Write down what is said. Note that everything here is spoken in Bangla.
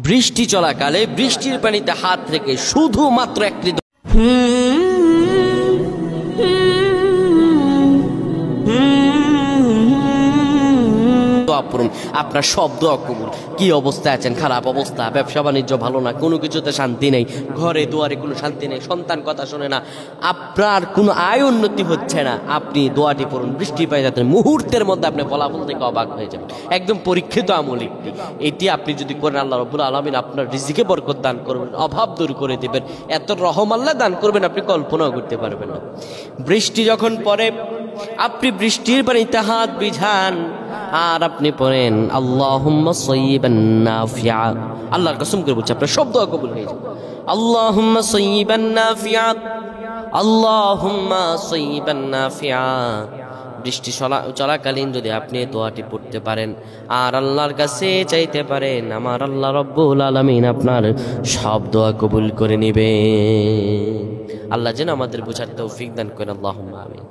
বৃষ্টি চলাকালে বৃষ্টির পানিতে হাত রেখে শুধুমাত্র একটি আপনার সব দোয়া কবুল। কি অবস্থায় আছেন? খারাপ অবস্থা, ব্যবসা বাণিজ্য ভালো না, কোনো কিছুতে শান্তি নেই, ঘরে দুয়ারে কোনো শান্তি নেই, সন্তান কথা শোনে না, আপনার কোনো আয় উন্নতি হচ্ছে না, আপনি দোয়াটি পড়ুন, বৃষ্টি পাই যাতে মুহূর্তের মধ্যে আপনি ফলাফল থেকে অবাক হয়ে যাবেন। একদম পরীক্ষিত আমল এটি আপনি যদি করেন, আল্লাহ রাব্বুল আলামিন আপনার রিজিকে বরকত দান করবেন, অভাব দূর করে দিবেন, এত রহম আল্লাহ দান করবেন আপনি কল্পনাও করতে পারবেন না। বৃষ্টি যখন পড়ে আপনি বৃষ্টির পানিতে হাত ভিজান আর আপনি পড়েন আল্লাহুম্মা সাইয়্যিবান নাফিআ। আল্লাহর কসম করে বলছি আপনার সব দোয়া কবুল হয়ে যাবে। আল্লাহুম্মা সাইয়্যিবান নাফিআ, আল্লাহুম্মা সাইয়্যিবান নাফিআ। বৃষ্টি চলাকালীন যদি আপনি দোয়াটি পড়তে পারেন আর আল্লাহর কাছে চাইতে পারেন, আমার আল্লাহ রব্বুল আলামিন আপনার সব দোয়া কবুল করে নেবেন। আল্লাহ যেন আমাদের বোঝার তৌফিক দান করেন। আল্লাহুম্মা আমিন।